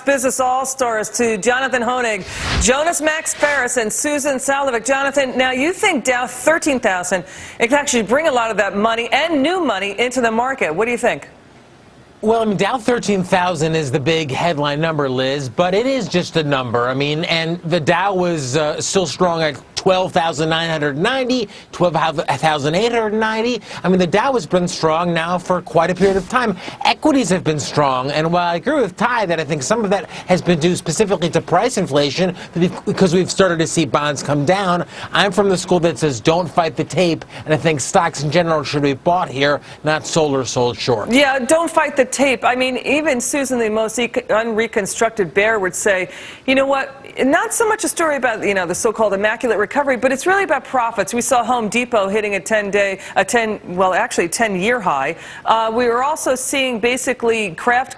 Business All-Stars to Jonathan Hoenig, Jonas Max Ferris, and Susan Salovic. Jonathan, now you think Dow 13,000, it can actually bring a lot of that money and new money into the market. What do you think? Well, I mean, Dow 13,000 is the big headline number, Liz, but it is just a number. I mean, and the Dow was still strong at 12,990, 12,890. I mean, the Dow has been strong now for quite a period of time. Equities have been strong, and while I agree with Ty that I think some of that has been due specifically to price inflation because we've started to see bonds come down, I'm from the school that says don't fight the tape, and I think stocks in general should be bought here, not sold or sold short. Yeah, don't fight the tape. I mean, even Susan, the most unreconstructed bear, would say, you know what, not so much a story about, you know, the so-called immaculate recovery, but it's really about profits. We saw Home Depot hitting a 10-year high. We were also seeing basically profits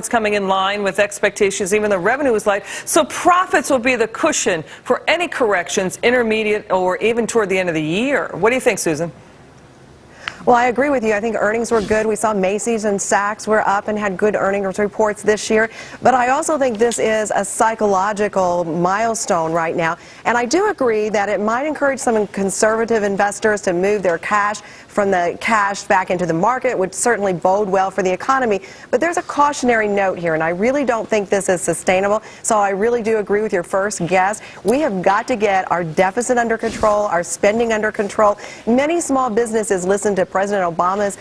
coming in line with expectations, even though revenue was light. So profits will be the cushion for any corrections, intermediate or even toward the end of the year. What do you think, Susan? Well, I agree with you. I think earnings were good. We saw Macy's and Saks were up and had good earnings reports this year. But I also think this is a psychological milestone right now. And I do agree that it might encourage some conservative investors to move their cash from the cash back into the market, which certainly bode well for the economy. But there's a cautionary note here, and I really don't think this is sustainable. So I really do agree with your first guess. We have got to get our deficit under control, our spending under control. Many small businesses listen to President Obama's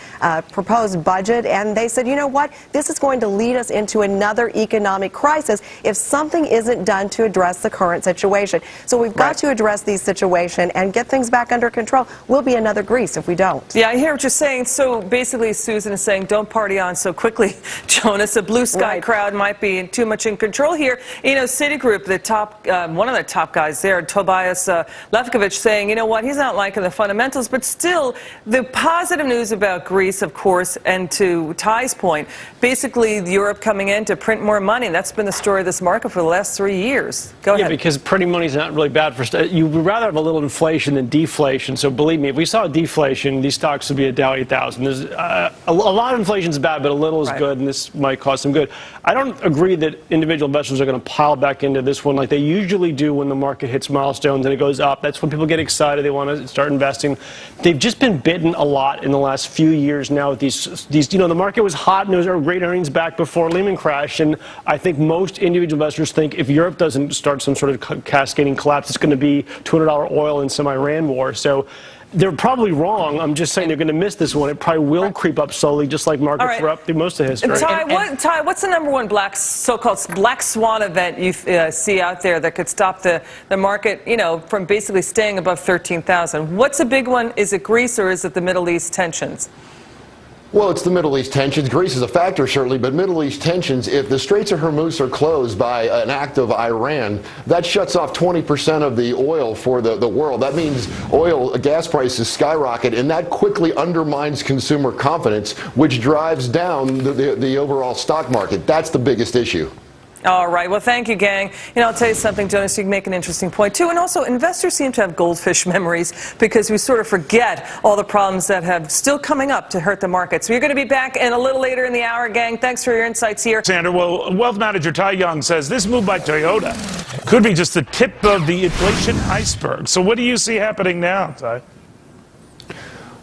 proposed budget, and they said, you know what, this is going to lead us into another economic crisis if something isn't done to address the current situation. So we've got to address these situations and get things back under control. We'll be another Greece if we don't. Yeah, I hear what you're saying. So basically, Susan is saying don't party on so quickly, Jonas. The blue sky crowd might be too much in control here. You know, Citigroup, the top, one of the top guys there, Tobias Lefkovich, saying, you know what, he's not liking the fundamentals, but still, the positive news about Greece, of course, and to Ty's point, basically Europe coming in to print more money. That's been the story of this market for the last 3 years. Go ahead. Yeah, because printing money is not really bad for you would rather have a little inflation than deflation. So believe me, if we saw deflation, these stocks would be at Dow 8,000. There's a lot of inflation is bad, but a little is good, and this might cause some good. I don't agree that individual investors are going to pile back into this one like they usually do when the market hits milestones and it goes up. That's when people get excited. They want to start investing. They've just been bitten a lot in the last few years now with these, you know, the market was hot and there was great earnings back before Lehman crash, and I think most individual investors think if Europe doesn't start some sort of cascading collapse, it's going to be $200 oil and some Iran war. So they're probably wrong. I'm just saying they're going to miss this one. It probably will creep up slowly, just like markets were up through most of history. Ty, what's the number one so-called black swan event you see out there that could stop the market, you know, from basically staying above 13,000? What's a big one? Is it Greece or is it the Middle East tensions? Well, it's the Middle East tensions. Greece is a factor, certainly, but Middle East tensions, if the Straits of Hormuz are closed by an act of Iran, that shuts off 20% of the oil for the world. That means gas prices skyrocket, and that quickly undermines consumer confidence, which drives down the overall stock market. That's the biggest issue. All right. Well, thank you, gang. You know, I'll tell you something, Jonas, you can make an interesting point, too. And also, investors seem to have goldfish memories because we sort of forget all the problems that have still coming up to hurt the market. So you're going to be back in a little later in the hour, gang. Thanks for your insights here. Sandra, well, wealth manager Ty Young says this move by Toyota could be just the tip of the inflation iceberg. So what do you see happening now, Ty?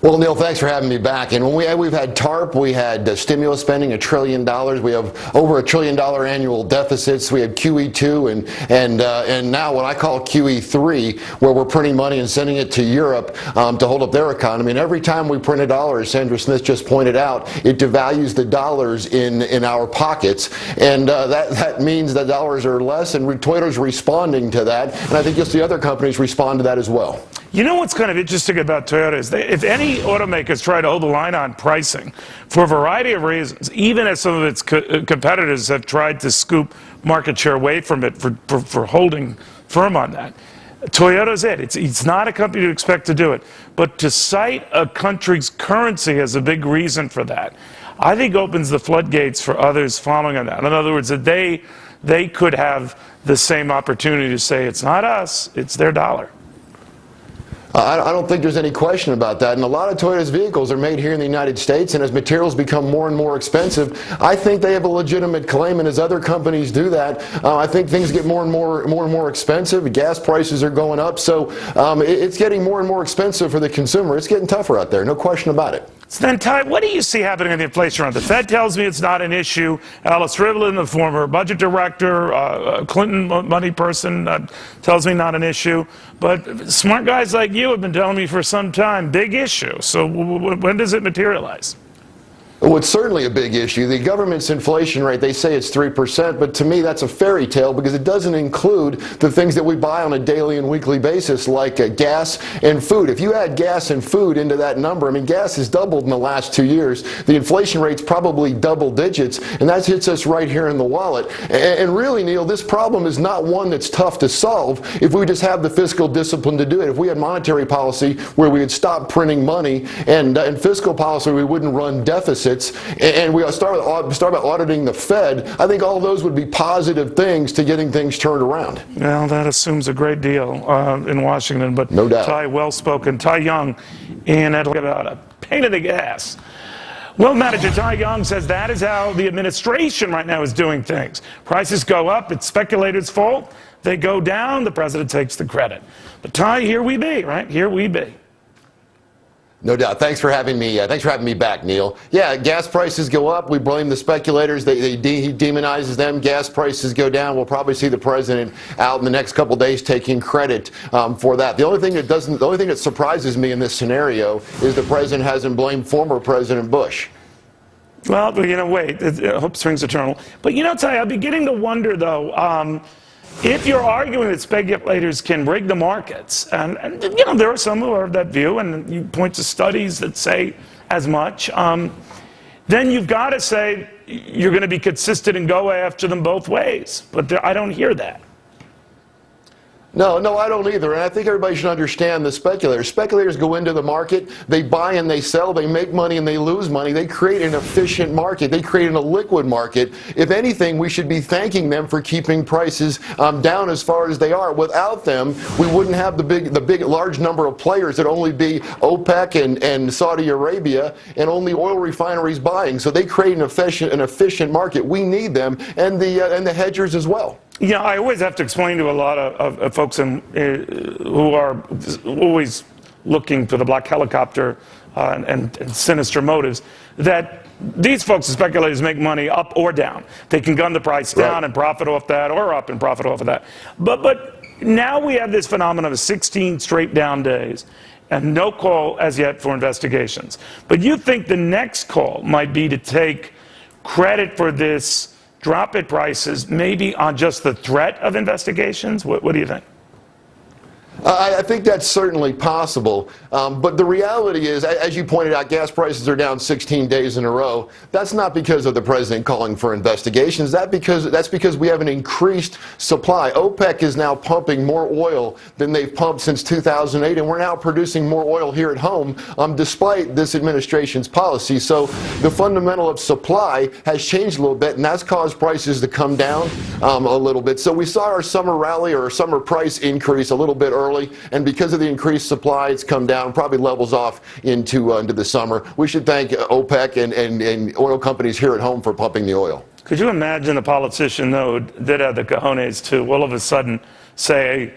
Well, Neil, thanks for having me back. And when we've had TARP, we had stimulus spending $1 trillion. We have over $1 trillion annual deficits. We had QE2 and now what I call QE3, where we're printing money and sending it to Europe to hold up their economy. And every time we print a dollar, as Sandra Smith just pointed out, it devalues the dollars in our pockets. And that means that dollars are less, and Toyota's responding to that. And I think you'll see other companies respond to that as well. You know what's kind of interesting about Toyota is if any automakers try to hold the line on pricing for a variety of reasons, even as some of its competitors have tried to scoop market share away from it for holding firm on that, Toyota's it. It's not a company to expect to do it. But to cite a country's currency as a big reason for that, I think opens the floodgates for others following on that. In other words, that they could have the same opportunity to say it's not us, it's their dollar. I don't think there's any question about that. And a lot of Toyota's vehicles are made here in the United States, and as materials become more and more expensive, I think they have a legitimate claim, and as other companies do that, I think things get more and more expensive. Gas prices are going up, so it's getting more and more expensive for the consumer. It's getting tougher out there, no question about it. So then, Ty, what do you see happening in the inflation front? The Fed tells me it's not an issue. Alice Rivlin, the former budget director, Clinton money person, tells me not an issue. But smart guys like you have been telling me for some time, big issue. So when does it materialize? Well, it's certainly a big issue. The government's inflation rate, they say it's 3%, but to me that's a fairy tale because it doesn't include the things that we buy on a daily and weekly basis like gas and food. If you add gas and food into that number, I mean, gas has doubled in the last 2 years. The inflation rate's probably double digits, and that hits us right here in the wallet. And really, Neil, this problem is not one that's tough to solve if we just have the fiscal discipline to do it. If we had monetary policy where we would stop printing money and fiscal policy we wouldn't run deficits, and we start by auditing the Fed, I think all those would be positive things to getting things turned around. Well, that assumes a great deal in Washington, but no doubt. Ty, well spoken. Ty Young in Atlanta, a pain in the gas. Well, manager Ty Young says that is how the administration right now is doing things. Prices go up, it's speculators' fault. They go down, the president takes the credit. But Ty, here we be, right? Here we be. No doubt. Thanks for having me back, Neil. Yeah, gas prices go up. We blame the speculators. He demonizes them. Gas prices go down. We'll probably see the president out in the next couple days taking credit for that. The only thing that surprises me in this scenario is the president hasn't blamed former President Bush. Well, you know, wait. Hope springs eternal. But you know, Ty, I'm beginning to wonder though. If you're arguing that speculators can rig the markets, and you know there are some who are of that view, and you point to studies that say as much, then you've got to say you're going to be consistent and go after them both ways. But I don't hear that. No, I don't either, and I think everybody should understand the speculators. Speculators go into the market, they buy and they sell, they make money and they lose money. They create an efficient market. They create a liquid market. If anything, we should be thanking them for keeping prices down as far as they are. Without them, we wouldn't have the large number of players that only be OPEC and Saudi Arabia and only oil refineries buying. So they create an efficient market. We need them and the hedgers as well. Yeah, I always have to explain to a lot of folks who are always looking for the black helicopter and sinister motives that these folks, the speculators, make money up or down. They can gun the price down and profit off that, or up and profit off of that. But now we have this phenomenon of 16 straight down days and no call as yet for investigations. But you think the next call might be to take credit for this drop in prices, maybe on just the threat of investigations? What do you think? I think that's certainly possible, but the reality is, as you pointed out, gas prices are down 16 days in a row. That's not because of the president calling for investigations. That's because we have an increased supply. OPEC is now pumping more oil than they've pumped since 2008, and we're now producing more oil here at home despite this administration's policy. So the fundamental of supply has changed a little bit, and that's caused prices to come down a little bit. So we saw our summer rally or our summer price increase a little bit early, and because of the increased supply, it's come down, probably levels off into the summer. We should thank OPEC and oil companies here at home for pumping the oil. Could you imagine a politician, though, that had the cojones to all of a sudden say,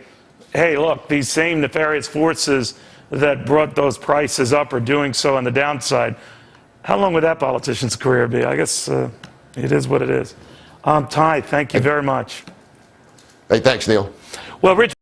hey, look, these same nefarious forces that brought those prices up are doing so on the downside? How long would that politician's career be? I guess it is what it is. Ty, thank you very much. Hey, thanks, Neil. Well, Rich.